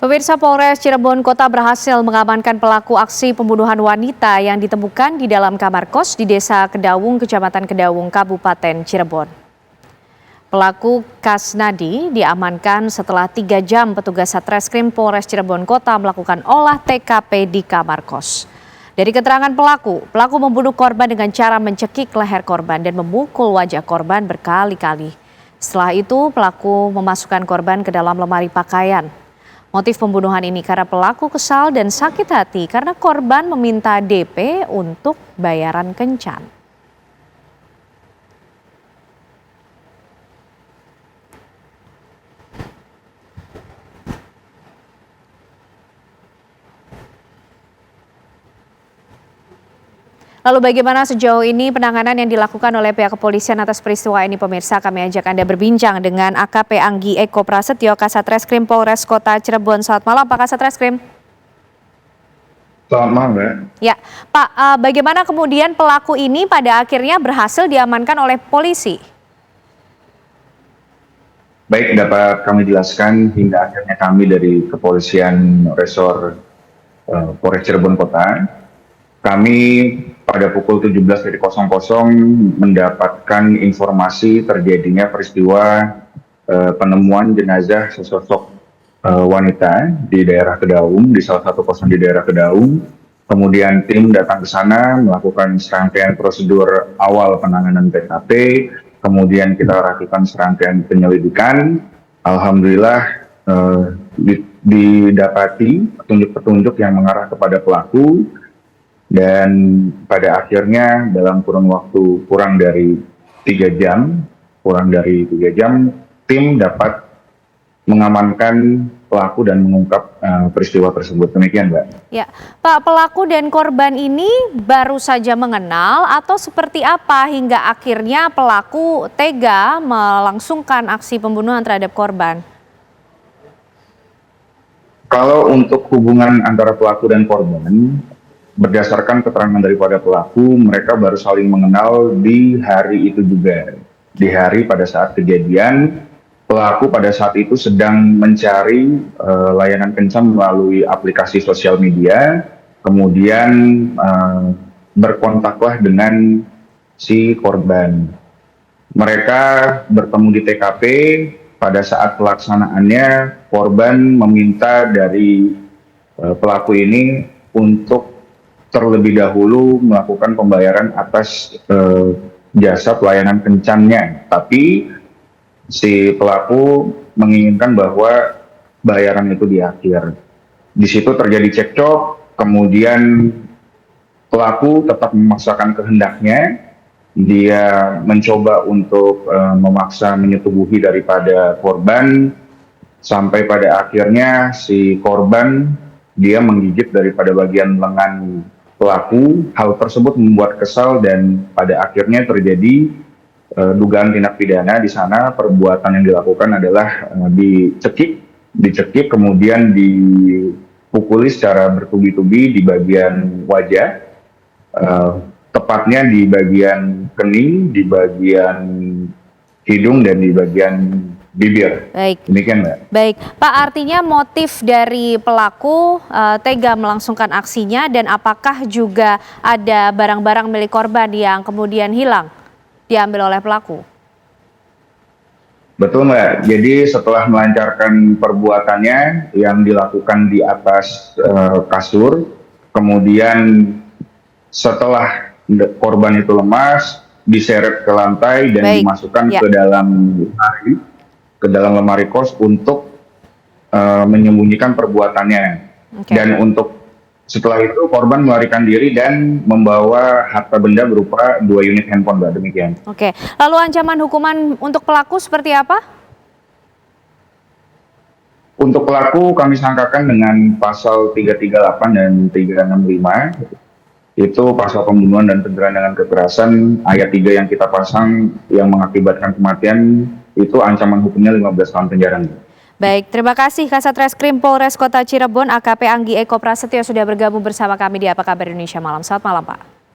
Pemirsa, Polres Cirebon Kota berhasil mengamankan pelaku aksi pembunuhan wanita yang ditemukan di dalam kamar kos di Desa Kedaung, Kecamatan Kedaung, Kabupaten Cirebon. Pelaku Kasnadi diamankan setelah 3 jam petugas Satreskrim Polres Cirebon Kota melakukan olah TKP di kamar kos. Dari keterangan pelaku membunuh korban dengan cara mencekik leher korban dan memukul wajah korban berkali-kali. Setelah itu, pelaku memasukkan korban ke dalam lemari pakaian. Motif pembunuhan ini karena pelaku kesal dan sakit hati karena korban meminta DP untuk bayaran kencan. Lalu bagaimana sejauh ini penanganan yang dilakukan oleh pihak kepolisian atas peristiwa ini, pemirsa? Kami ajak Anda berbincang dengan AKP Anggi Eko Prasetyo, Kasatreskrim Polres Kota Cirebon. Selamat malam, Pak Kasatreskrim. Selamat malam, Mbak. Ya, Pak, bagaimana kemudian pelaku ini pada akhirnya berhasil diamankan oleh polisi? Baik, dapat kami jelaskan hingga akhirnya kami dari Kepolisian Resor Polres Cirebon Kota, kami pada pukul 17.00 mendapatkan informasi terjadinya peristiwa penemuan jenazah sesosok wanita di daerah Kedaung, di salah satu kosan di daerah Kedaung. Kemudian tim datang ke sana melakukan serangkaian prosedur awal penanganan TKP, kemudian kita lakukan serangkaian penyelidikan. Alhamdulillah didapati petunjuk-petunjuk yang mengarah kepada pelaku. Dan pada akhirnya dalam kurun waktu kurang dari 3 jam, tim dapat mengamankan pelaku dan mengungkap peristiwa tersebut. Demikian, Mbak. Ya, Pak, pelaku dan korban ini baru saja mengenal atau seperti apa hingga akhirnya pelaku tega melangsungkan aksi pembunuhan terhadap korban? Kalau untuk hubungan antara pelaku dan korban, berdasarkan keterangan daripada pelaku, mereka baru saling mengenal di hari itu juga. Di hari pada saat kejadian, pelaku pada saat itu sedang mencari layanan kencan melalui aplikasi sosial media, kemudian berkontaklah dengan si korban. Mereka bertemu di TKP. Pada saat pelaksanaannya, korban meminta dari pelaku ini untuk terlebih dahulu melakukan pembayaran atas jasa pelayanan kencannya. Tapi si pelaku menginginkan bahwa bayaran itu di akhir. Di situ terjadi cekcok, kemudian pelaku tetap memaksakan kehendaknya. Dia mencoba untuk memaksa menyetubuhi daripada korban, sampai pada akhirnya si korban dia menggigit daripada bagian lengan pelaku. Hal tersebut membuat kesal dan pada akhirnya terjadi dugaan tindak pidana di sana. Perbuatan yang dilakukan adalah dicekik, kemudian dipukuli secara bertubi-tubi di bagian wajah, tepatnya di bagian kening, di bagian hidung, dan di bagian bibir. Baik. Demikian, Mbak. Baik, Pak, artinya motif dari pelaku tega melangsungkan aksinya, dan apakah juga ada barang-barang milik korban yang kemudian hilang diambil oleh pelaku? Betul, Mbak. Jadi setelah melancarkan perbuatannya yang dilakukan di atas kasur, kemudian setelah korban itu lemas, diseret ke lantai dan dimasukkan ke dalam lemari kos untuk menyembunyikan perbuatannya. Dan untuk setelah itu korban melarikan diri dan membawa harta benda berupa 2 unit handphone, Mbak. Demikian. Oke, lalu ancaman hukuman untuk pelaku seperti apa? Untuk pelaku kami sangkakan dengan pasal 338 dan 365. Itu pasal pembunuhan dan pencurian dengan kekerasan, ayat 3 yang kita pasang yang mengakibatkan kematian, itu ancaman hukumnya 15 tahun penjara. Baik, terima kasih Kasatreskrim Polres Kota Cirebon AKP Anggi Eko Prasetyo sudah bergabung bersama kami di Apa Kabar Indonesia Malam. Selamat malam, Pak.